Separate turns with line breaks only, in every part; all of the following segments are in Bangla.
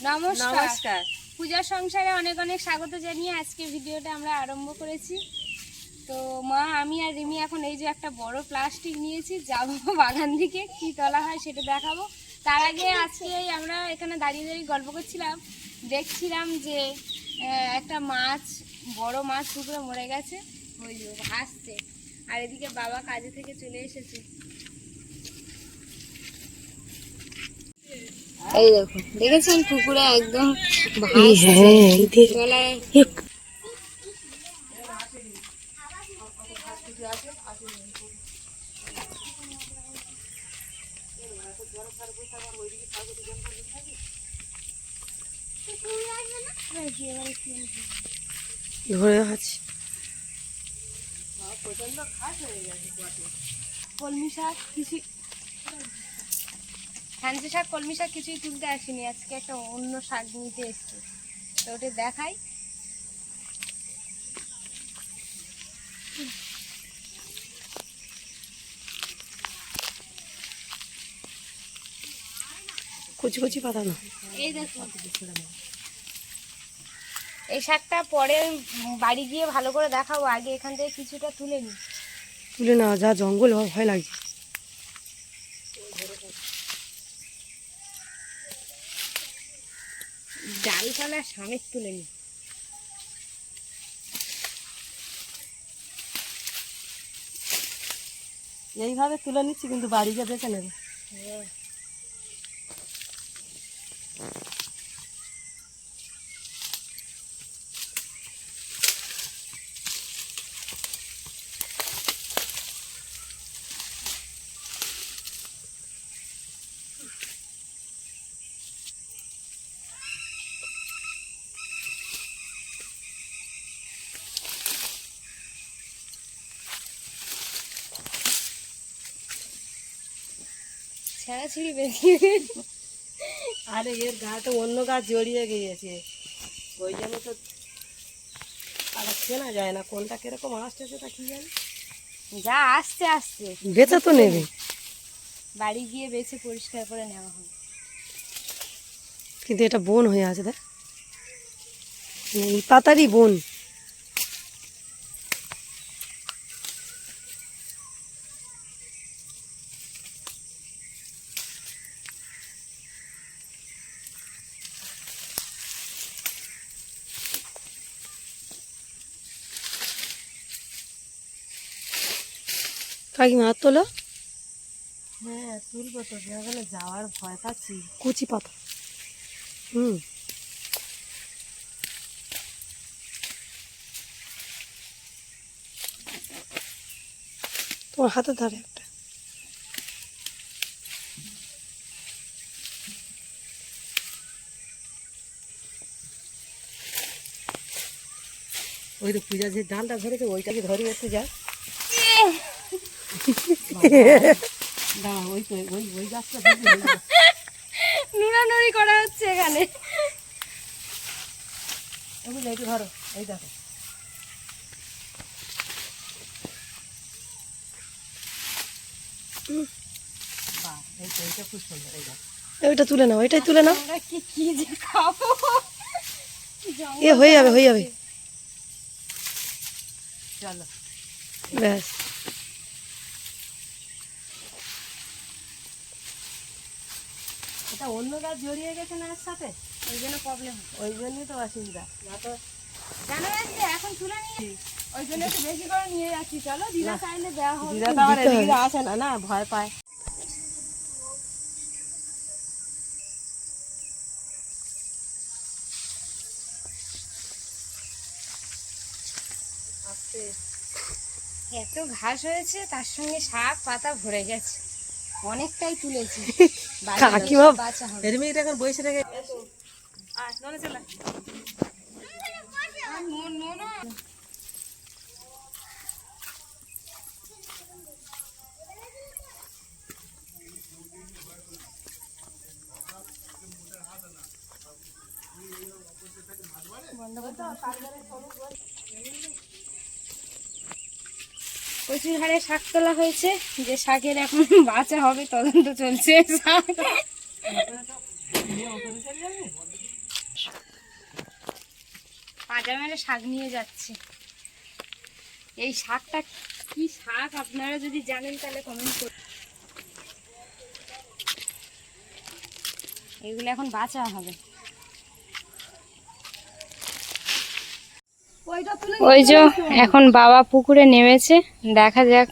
নমস্কার। পূজার সংসারে অনেক অনেক স্বাগত জানিয়ে আজকে ভিডিওটা আমরা আরম্ভ করেছি। তো মা, আমি আর রিমি এখন এই যে একটা বড় প্লাস্টিক নিয়েছি, যাবো বাগান দিকে, কি তোলা হয় সেটা দেখাবো। তার আগে আজকে আমরা এখানে দাঁড়িয়ে দাঁড়িয়ে গল্প করছিলাম, দেখছিলাম যে একটা মাছ, বড় মাছ পুকুরে মরে গেছে, ওই যে ভাসছে। আর এদিকে বাবা কাজে থেকে চলে এসেছে। এই দেখুন, দেখেছেন পুকুরে একদম
ধরে আছে।
কলমি শাক কিছু, ফ্যান্সি শাক, কলমি শাক কিছুই তুলতে আসিনি, আজকে একটা অন্য শাক নিতে এসছি, তো ওটা দেখাই।
কচি কচি পাতা না,
এই দেখুন, এই শাকটা পরে বাড়ি গিয়ে ভালো করে দেখাবো, আগে এখান থেকে কিছুটা তুলে নি।
তুলে না, যা জঙ্গল ভয় লাগছে।
ডালপালা সামেত তুলে নি।
এইভাবে তুলে নিচ্ছি, কিন্তু বাড়ি গিয়ে দেখে নেবে।
ছেঁড়াছিড়ি বেরিয়ে,
আরে এর গাটা অন্য গাছ জড়িয়ে গিয়েছে, ওই জন্য তো আর চেনা যায় না কোনটা কিরকম আসছে, সেটা কি জানি।
যা আসতে আসতে
বেচা তো নেবে,
বাড়ি গিয়ে বেছে পরিষ্কার করে নেওয়া হবে।
কিন্তু এটা বন হয়ে আছে, দেখ এই পাতারই বন। কাকিমা হাত তোলো।
হ্যাঁ তুলবো তো, ওখানে যাওয়ার ভয় পাচ্ছি।
কচি পাতা, তোমার হাতে ধরে একটা। ওই তো পূজা যে ডালটা ধরেছে, ওইটাকে ধরে একটু যায়। ওই তো ওই গাছটা
নুড়ানুড়ি করা হচ্ছে এখানে।
একটু ধরো, এই দেখো। ওইটা তুলে নাও, এটাই তুলে নাও।
কি যে খাবো,
এ হয়ে যাবে, হয়ে যাবে।
চলো
ব্যাস,
এটা অন্য গাছ জড়িয়ে গেছে না এর সাথে, ওই জন্য প্রবলেম,
ওই জন্যই তো অসুবিধা।
জানো যে এখন তুলে নিই, ওই জন্য একটু বেশি করে নিয়ে যাচ্ছি। চলো, দিদা চাইলে দেওয়া হবে।
দিদা তো আবার এদিকে আসে না, না ভয় পায়।
এত ঘাস হয়েছে, তার সঙ্গে শাক পাতা ভরে গেছে, অনেকটাই তুলেছি।
কাকিমা
বাঁচা হবে।
এরমিটা এখন বসে রেখে
প্রচুর হারে শাক তোলা হয়েছে, যে শাকের এখন বাঁচা হবে, তদন্ত চলছে। পাঁজা মেরে শাক নিয়ে যাচ্ছে। এই শাকটা কি শাক আপনারা যদি জানেন তাহলে কমেন্ট করুন। এগুলো এখন বাঁচা হবে। ওই যে এখন বাবা পুকুরে নেমেছে, দেখা যাক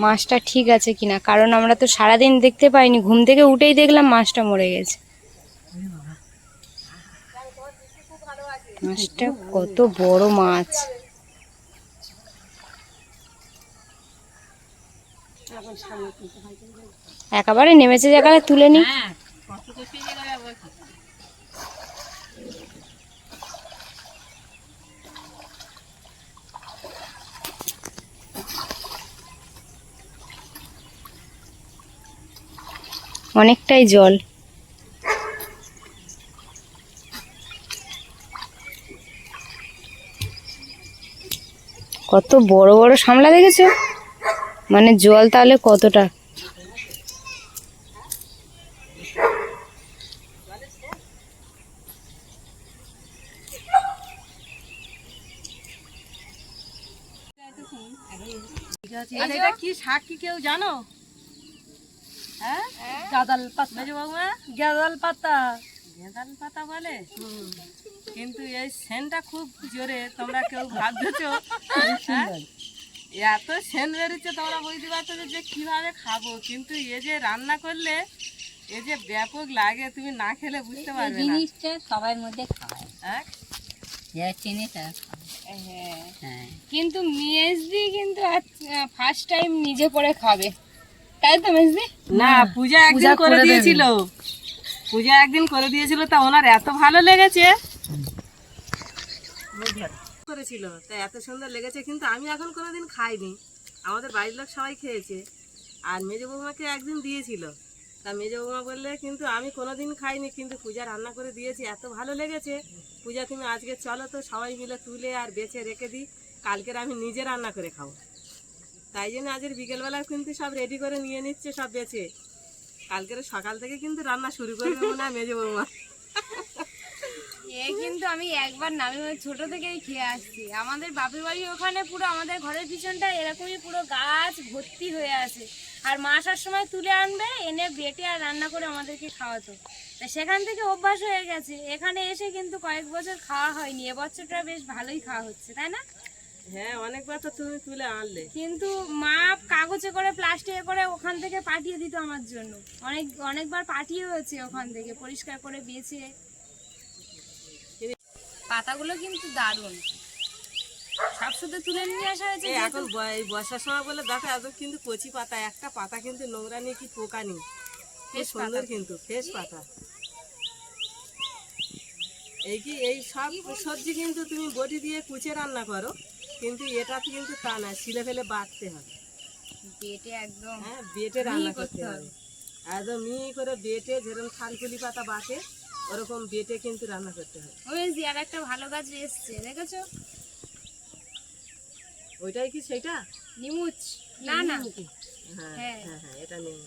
মাছটা ঠিক আছে কিনা, কারণ আমরা তো সারাদিন দেখতে পাইনি, ঘুম থেকে উঠেই দেখলাম মাছটা মরে গেছে। মাছটা কত বড় মাছ। একেবারে নেমেছে জায়গায় তুলে নি। অনেকটাই জল। কত বড় বড় শামলা দেখেছো, মানে জল তাহলে কতটা।
আর এটা কি শাক কি কেউ জানো? হ্যাঁ, গাঁদাল পাতা। মেজো বৌমা, গাঁদাল পাতা। গাঁদাল পাতা বলে, কিন্তু এই সেন্টটা খুব জোরে, তোমরা কেউ ভাবছো এত সেন বেরোচ্ছে, তোমরা বুঝতে পারছো যে কিভাবে খাবো, কিন্তু এ যে রান্না করলে এ যে ব্যাপক লাগে, তুমি না খেলে বুঝতে পারবে না।
জিনিসটা সবার মধ্যে খায়,
হ্যাঁ,
যারা চেনে তারা খায়।
হ্যাঁ, কিন্তু মেজদি কিন্তু ফার্স্ট টাইম নিজে করে খাবে, তাই তো মেজদি?
না, পূজা একদিন করে দিয়েছিল, পূজা একদিন করে দিয়েছিল, তা ওনার এত ভালো লেগেছে করেছিল, তা এত সুন্দর লেগেছে, কিন্তু আমি এখন কোনোদিন খাইনি। আমাদের বাড়ির লোক সবাই খেয়েছে, আর মেজো বৌমাকে একদিন দিয়েছিল, তা মেজো বৌমা বললে কিন্তু আমি কোনোদিন খাইনি, কিন্তু পূজা রান্না করে দিয়েছি, এত ভালো লেগেছে। পূজা তুমি আজকে চলো তো সবাই মিলে তুলে আর বেছে রেখে দিই, কালকের আমি নিজে রান্না করে খাবো। তাই জন্য আজকের বিকেলবেলা কিন্তু সব রেডি করে নিয়ে নিচ্ছে সব বেছে, কালকের সকাল থেকে কিন্তু রান্না শুরু করবে মনে হয় মেজো বৌমা।
এ কিন্তু আমি একবার নামি ছোট থেকেই খেয়ে আসছি। আমাদের বাপের বাড়ি ওখানে পুরো আমাদের ঘরের পিছনটা এরকমই পুরো গাছ ভর্তি হয়ে আছে, আর মা আসার সময় তুলে আনবে, এনে বেটে আর রান্না করে আমাদেরকে খাওয়াতো। তা সেখান থেকে অভ্যাস হয়ে গেছে, এখানে এসে কিন্তু কয়েক বছর খাওয়া হয়নি, এবছরটা বেশ ভালোই খাওয়া হচ্ছে, তাই না?
হ্যাঁ, অনেকবার তো তুমি তুলে আনলে,
কিন্তু মা কাগজে করে প্লাস্টিকে করে ওখান থেকে পাঠিয়ে দিত আমার জন্য, অনেকবার পাঠিয়ে হয়েছে ওখান থেকে পরিষ্কার করে বেছে। পাতাগুলো কিন্তু দারুণ, সব শুধু তুলে নিয়ে আসা হয়েছে।
এই এখন এই বর্ষার সময় বলে দেখো এত কিন্তু কচি পাতা, একটা পাতা কিন্তু নোংরা নেই কি পোকা নেই, বেশ সুন্দর কিন্তু ফ্রেশ পাতা। এই কি এই সব সবজি কিন্তু তুমি বটি দিয়ে কুচে রান্না করো, কিন্তু এটা কিন্তু তা না, ছিলে ফেলে বাটতে হবে,
বেটে একদম।
হ্যাঁ, বেটে রান্না করতে হবে, একদম মিহি করে বেটে, যেরকম থালকুলি পাতা বাটে ওরকম বেটে কিন্তু রান্না করতে হবে।
ওই যে আর একটা ভালো গাছ এসছে, দেখেছো?
ওইটাই কি সেটা?
নিমুচ? না না,
হ্যাঁ
হ্যাঁ
হ্যাঁ হ্যাঁ, এটা নেই।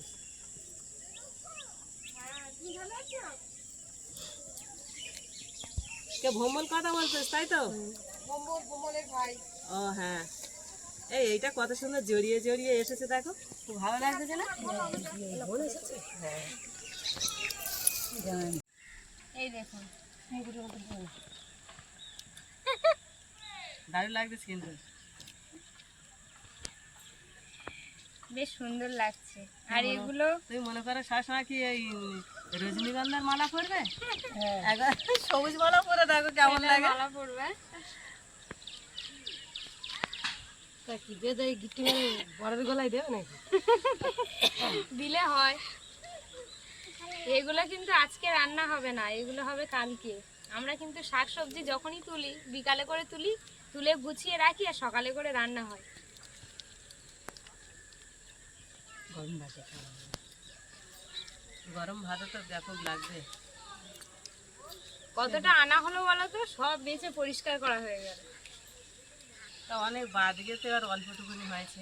কে ভ্রমণ কথা বলছিস তাই তো? ও হ্যাঁ, এইটা কত সুন্দর জড়িয়ে জড়িয়ে এসেছে, দেখো খুব ভালো লাগছে না?
এই দেখুন,
দারুণ লাগছে কিন্তু,
বেশ সুন্দর লাগছে। আর এগুলো
তুমি মনে করো সবসময় কি এই রজনীগন্ধার মালা পরবে? একবার সবুজ মালা পরে দেখো কেমন লাগে।
মালা পড়বে
কি বেদে গিট্টি বড়ের গলায় দেবে নাকি?
দিলে হয়। এগুলো কিন্তু আজকে রান্না হবে না, এগুলো হবে কালকে। আমরা কিন্তু শাকসবজি যখনই তুলি বিকালে করে তুলি, তুলে গুছিয়ে রাখি আর সকালে করে রান্না হয়।
গরম ভাত তো ব্যাপক লাগবে।
কতটা আনা হলো বলো তো, সব বেছে পরিষ্কার করা হয়ে গেল।
তা অনেক বাদ গেছে আর অল্পটুকুনি হয়েছে।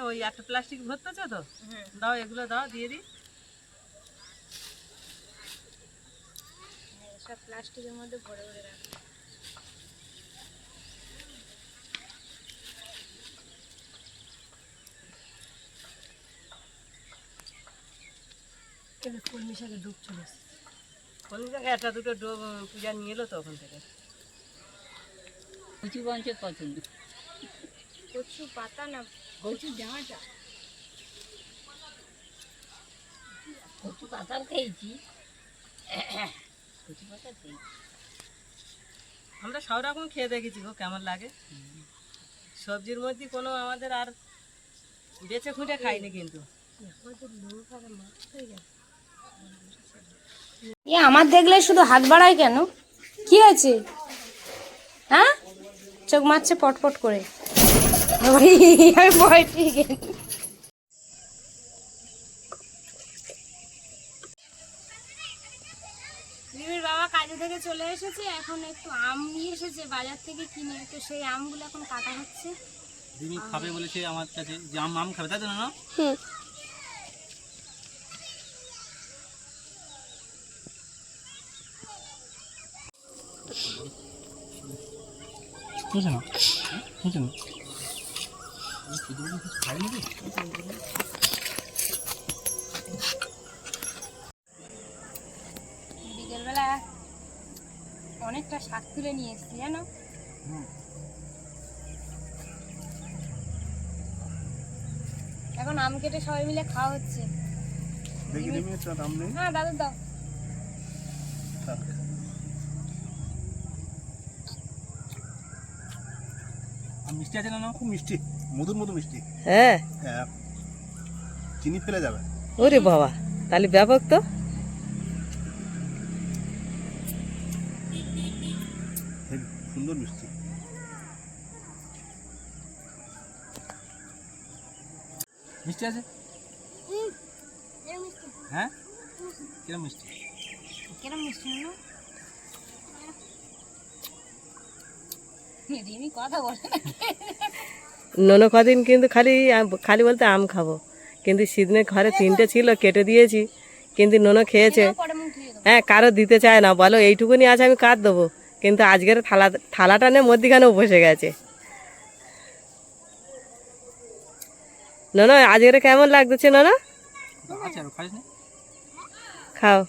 ওই একটা প্লাস্টিক ভরতেছো তো, দাও এগুলো দাও দিয়ে দিই।
সব প্লাস্টিকের মধ্যে ভরে ভরে রাখবো।
কলমি শাকের ডুব চলে এসেছে। কলমি শাকে একটা দুটো ডোব পূজা নিয়ে এলো তখন থেকে।
কচু বঞ্চের পছন্দ।
কচু পাতা না
কচু ডাঁটা, কচু পাতাও খেয়েছি, কচু পাতা খেয়েছি।
আমরা সব রকম খেয়ে দেখেছি গো, কেমন লাগে। সবজির মধ্যে কোনো আমাদের আর বেছে খুঁটে খাইনি কিন্তু।
এ আমার দেখলে শুধু হাত বাড়ায় কেন? কি আছে? হ্যাঁ, চোখ মারছে পটপট করে। আমি ভয় পেয়ে গেছি। রিমির বাবা কাজে থেকে চলে এসেছে, এখন একটু আম নিয়ে এসেছে বাজার থেকে কিনে, তো সেই আমগুলো এখন কাটা হচ্ছে।
রিমি খাবে বলেছে আমার কাছে, যে আম খাবে, তাই তো না? বুঝছো না, বুঝছো না, খাইনি কি?
বিকেলবেলা অনেকটা শাক তুলে নিয়ে এসেছি জানো। এখন আম কেটে সবাই মিলে খাওয়া হচ্ছে।
দেখি রিমি একটা দাম নেই।
হ্যাঁ দাদু দাও।
মিষ্টি আছে না? খুব মিষ্টি, মধুর মতো মিষ্টি।
হ্যাঁ,
হ্যাঁ, চিনি ফেলে যাবে।
ওরে বাবা, তাহলে ব্যাপক তো।
হেবি সুন্দর মিষ্টি। মিষ্টি আছে? হ্যাঁ, কিরম মিষ্টি?
কিরম মিষ্টি না? রিমি কথা বলে না।
ননো কদিন কিন্তু খালি খালি বলতে আম খাবো, কিন্তু সেদিনে ঘরে 3টে ছিল, কেটে দিয়েছি, কিন্তু ননো খেয়েছে।
পরে মুখ ধুয়ে দেবো।
হ্যাঁ, কারো দিতে চায় না, বলো এইটুকুনি আছে আমি কার দেবো, কিন্তু আজকের থালাটা নিয়ে মধ্যিখানেও বসে গেছে। ননো আজকের কেমন লাগতেছে ননো?
আছে আর খাইস না?
খাও।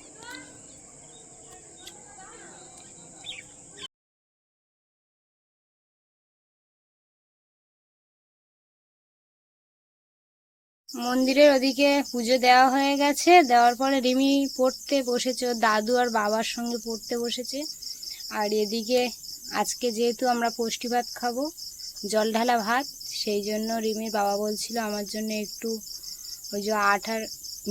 মন্দিরের ওদিকে পুজো দেওয়া হয়ে গেছে, দেওয়ার পরে রিমি পড়তে বসেছে, ওর দাদু আর বাবার সঙ্গে পড়তে বসেছে। আর এদিকে আজকে যেহেতু আমরা পুষ্টি ভাত খাবো, জল ঢালা ভাত, সেই জন্য রিমির বাবা বলছিল আমার জন্য একটু ওই যে আটার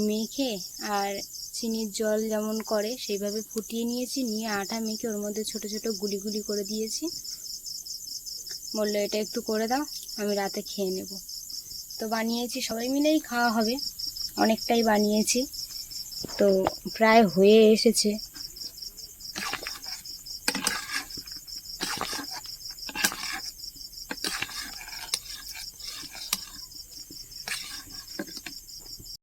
মেখে আর চিনির জল যেমন করে সেইভাবে ফুটিয়ে নিয়েছি, নিয়ে আটা মেখে ওর মধ্যে ছোট ছোট গুলি গুলি করে দিয়েছি। বললো এটা একটু করে দাও, আমি রাতে খেয়ে নেব। তো বানিয়েছি, সবাই মিলেই খাওয়া হবে, অনেকটাই বানিয়েছি, তো প্রায় হয়ে এসেছে।